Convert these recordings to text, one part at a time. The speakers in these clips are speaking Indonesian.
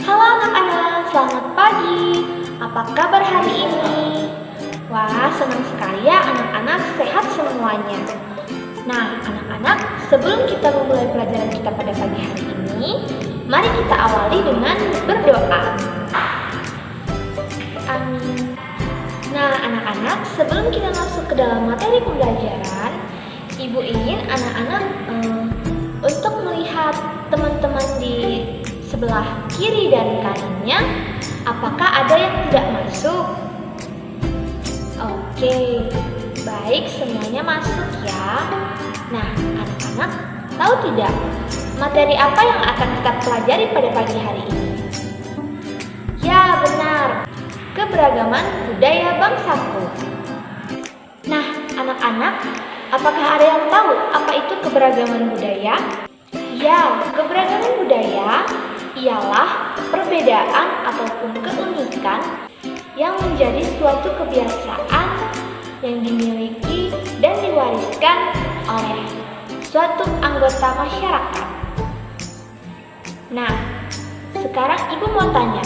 Halo anak-anak, selamat pagi. Apa kabar hari ini? Wah, senang sekali ya anak-anak sehat semuanya. Nah, anak-anak, sebelum kita memulai pelajaran kita pada pagi hari ini, mari kita awali dengan berdoa. Amin. Nah, anak-anak, sebelum kita masuk ke dalam materi pembelajaran, Ibu ingin anak-anak untuk melihat teman-teman di sebelah kiri dan kanannya, apakah ada yang tidak masuk? Oke, baik, semuanya masuk ya. Nah, anak-anak, tahu tidak materi apa yang akan kita pelajari pada pagi hari ini? Ya, benar, keberagaman budaya bangsaku. Nah, anak-anak, apakah ada yang tahu apa itu keberagaman budaya? Ya, keberagaman budaya ialah perbedaan ataupun keunikan yang menjadi suatu kebiasaan yang dimiliki dan diwariskan oleh suatu anggota masyarakat. Nah, sekarang Ibu mau tanya,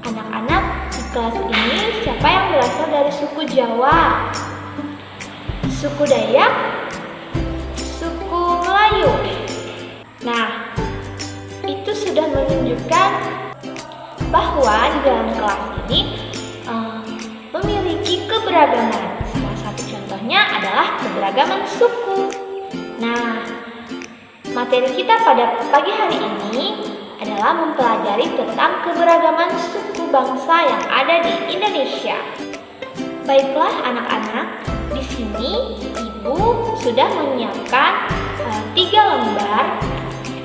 anak-anak di kelas ini siapa yang berasal dari suku Jawa, suku Dayak, suku Melayu? Nah, itu sudah menunjukkan bahwa di dalam kelas ini memiliki keberagaman. Salah satu contohnya adalah keberagaman suku. Nah, materi kita pada pagi hari ini adalah mempelajari tentang keberagaman suku bangsa yang ada di Indonesia. Baiklah anak-anak, di sini Ibu sudah menyiapkan 3 lembar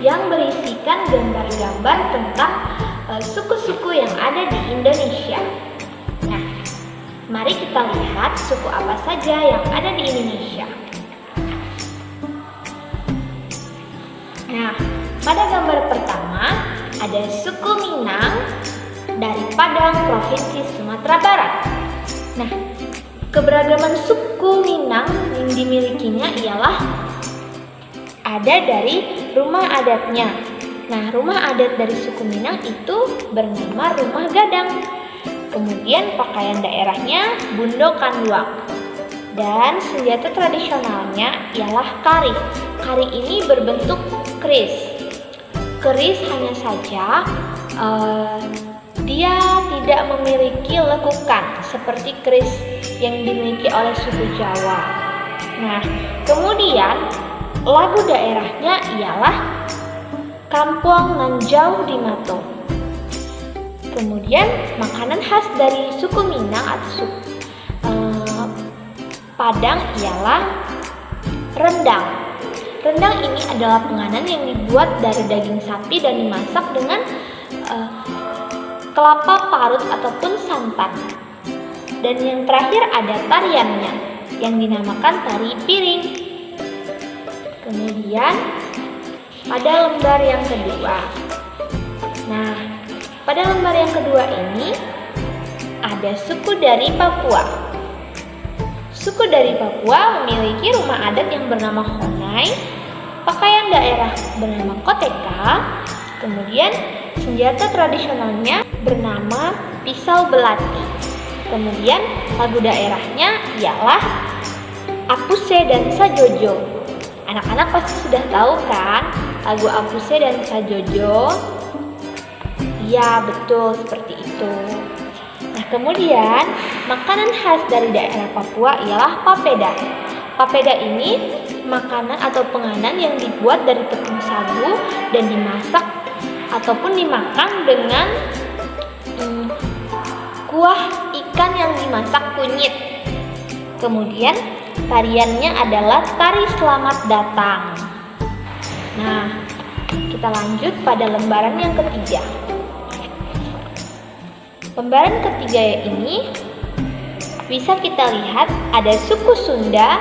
yang berisikan gambar-gambar tentang suku-suku yang ada di Indonesia. Nah, mari kita lihat suku apa saja yang ada di Indonesia. Nah, pada gambar pertama ada suku Minang dari Padang, Provinsi Sumatera Barat. Nah, keberagaman suku Minang yang dimilikinya ialah ada dari rumah adatnya. Nah, rumah adat dari suku Minang itu bernama rumah gadang. Kemudian pakaian daerahnya bundo kanduang. Dan senjata tradisionalnya ialah kari. Kari ini berbentuk keris. Keris hanya saja dia tidak memiliki lekukan seperti keris yang dimiliki oleh suku Jawa. Nah, kemudian lagu daerahnya ialah Kampung Nan Jauh di Mato. Kemudian makanan khas dari suku Minang atau suku Padang ialah rendang. Rendang ini adalah penganan yang dibuat dari daging sapi dan dimasak dengan kelapa parut ataupun santan. Dan yang terakhir ada tariannya yang dinamakan tari piring. Kemudian pada lembar yang kedua. Nah, pada lembar yang kedua ini ada suku dari Papua. Suku dari Papua memiliki rumah adat yang bernama Honai, pakaian daerah bernama Koteka, kemudian senjata tradisionalnya bernama pisau belati. Kemudian lagu daerahnya ialah Apuse dan Sajojo. Anak-anak pasti sudah tahu kan lagu Apuse dan Sajojo? Ya, betul seperti itu. Nah, kemudian makanan khas dari daerah Papua ialah papeda. Papeda ini makanan atau penganan yang dibuat dari tepung sagu dan dimasak ataupun dimakan dengan kuah ikan yang dimasak kunyit. Kemudian tariannya adalah tari selamat datang. Nah, kita lanjut pada lembaran yang ketiga. Lembaran ketiga ini bisa kita lihat ada suku Sunda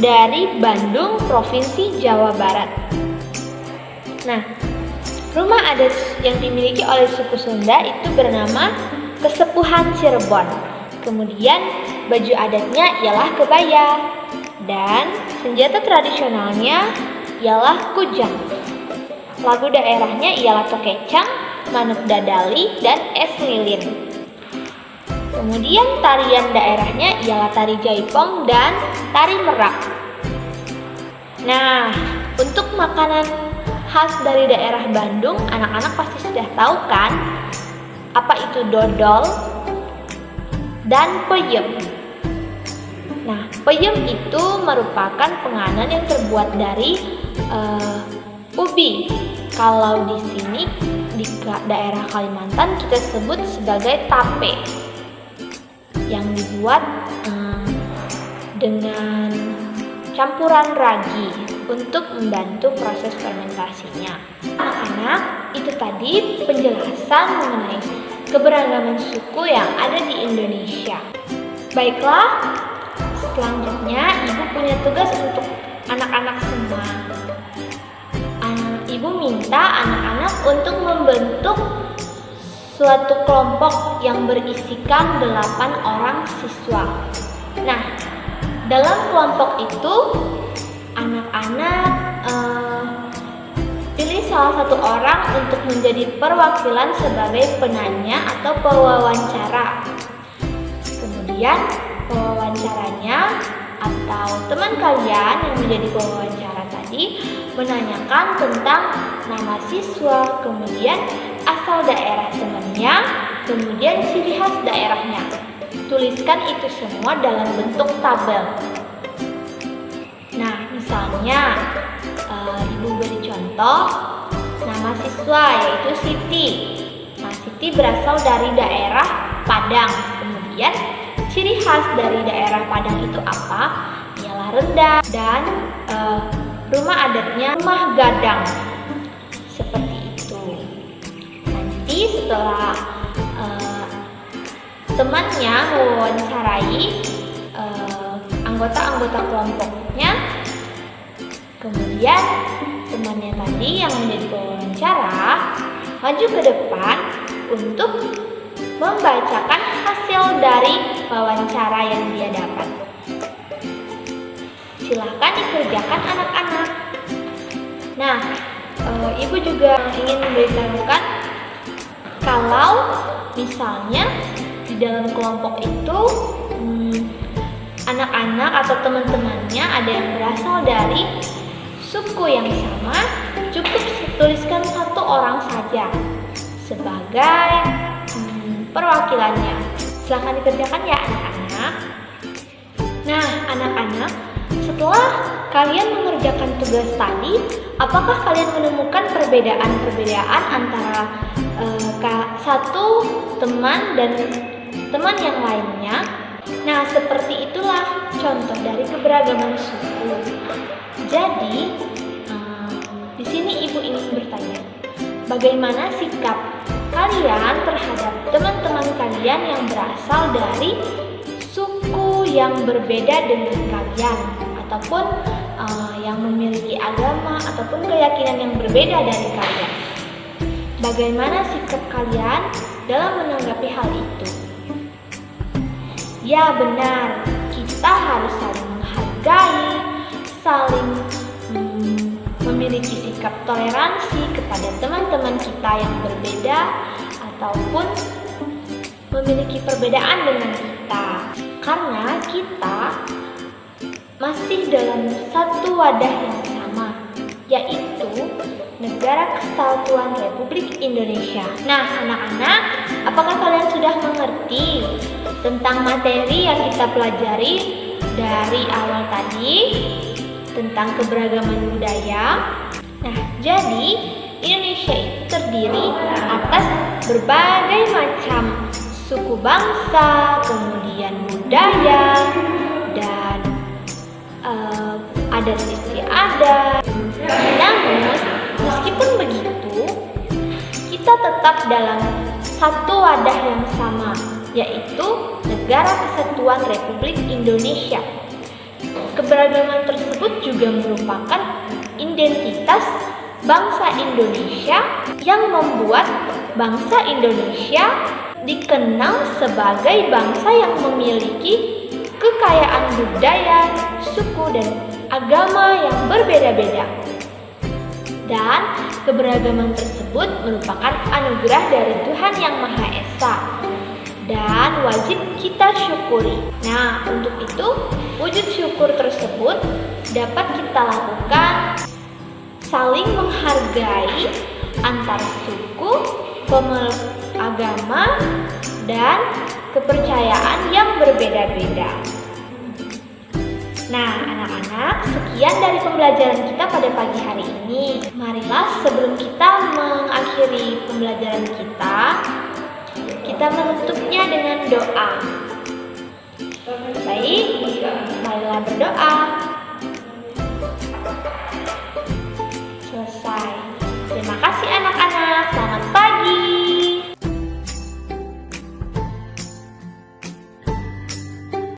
dari Bandung, Provinsi Jawa Barat. Nah, rumah adat yang dimiliki oleh suku Sunda itu bernama Kesepuhan Cirebon. Kemudian baju adatnya ialah kebaya dan senjata tradisionalnya ialah kujang. Lagu daerahnya ialah tokecang Manuk Dadali, dan Es Lilin. Kemudian tarian daerahnya ialah tari Jaipong dan tari Merak. Nah, untuk makanan khas dari daerah Bandung, anak-anak pasti sudah tahu kan? Apa itu dodol dan peyem. Nah, peyem itu merupakan penganan yang terbuat dari ubi. Kalau di sini di daerah Kalimantan kita sebut sebagai tape, yang dibuat dengan campuran ragi untuk membantu proses fermentasinya. Anak-anak, itu tadi penjelasan mengenai keberagaman suku yang ada di Indonesia. Baiklah, selanjutnya Ibu punya tugas untuk anak-anak semua. Ibu minta anak-anak untuk membentuk suatu kelompok yang berisikan 8 orang siswa. Nah, dalam kelompok itu anak-anak pilih salah satu orang untuk menjadi perwakilan sebagai penanya atau pewawancara. Kemudian pewawancaranya atau teman kalian yang menjadi pewawancara tadi menanyakan tentang nama siswa, kemudian asal daerah temannya, kemudian ciri khas daerahnya. Tuliskan itu semua dalam bentuk tabel. Nah, misalnya Ibu beri contoh nama siswa yaitu Siti. Nah, Siti berasal dari daerah Padang. Kemudian ciri khas dari daerah Padang itu apa? Ialah rendang dan rumah adatnya rumah gadang. Seperti itu. Nanti setelah temannya mewawancarai anggota-anggota kelompoknya, kemudian temannya tadi yang menjadi pewawancara maju ke depan untuk membacakan hasil dari wawancara yang dia dapat. Silahkan dikerjakan anak-anak. Nah, Ibu juga ingin memberitahukan kalau misalnya di dalam kelompok itu anak-anak atau teman-temannya ada yang berasal dari suku yang sama, cukup tuliskan 1 orang saja sebagai perwakilannya. Silahkan dikerjakan ya anak-anak. Nah, anak-anak, setelah kalian mengerjakan tugas tadi, apakah kalian menemukan perbedaan-perbedaan antara satu teman dan teman yang lainnya? Nah, seperti itulah contoh dari keberagaman suku. Jadi, di sini Ibu ingin bertanya, bagaimana sikap kalian terhadap teman-teman kalian yang berasal dari suku yang berbeda dengan kalian, ataupun yang memiliki agama ataupun keyakinan yang berbeda dari kalian? Bagaimana sikap kalian dalam menanggapi hal itu? Ya benar, kita harus saling menghargai, saling memiliki sikap toleransi kepada teman-teman kita yang berbeda ataupun memiliki perbedaan dengan kita. Karena kita masih dalam satu wadah yang sama, yaitu Negara Kesatuan Republik Indonesia. Nah, anak-anak, apakah kalian sudah mengerti tentang materi yang kita pelajari dari awal tadi tentang keberagaman budaya? Nah, jadi Indonesia itu terdiri atas berbagai macam suku bangsa, kemudian budaya, dan adat istiadat. Namun, meskipun begitu, kita tetap dalam satu wadah yang sama, yaitu Negara Kesatuan Republik Indonesia. Keberagaman tersebut juga merupakan identitas bangsa Indonesia yang membuat bangsa Indonesia dikenal sebagai bangsa yang memiliki kekayaan budaya, suku, dan agama yang berbeda-beda. Dan keberagaman tersebut merupakan anugerah dari Tuhan Yang Maha Esa dan wajib kita syukuri. Nah, untuk itu, wujud syukur tersebut dapat kita lakukan saling menghargai antar suku, pemeluk agama, dan kepercayaan yang berbeda-beda. Nah, anak-anak, sekian dari pembelajaran kita pada pagi hari ini. Marilah sebelum kita mengakhiri pembelajaran kita menutupnya dengan doa. Baik, marilah berdoa.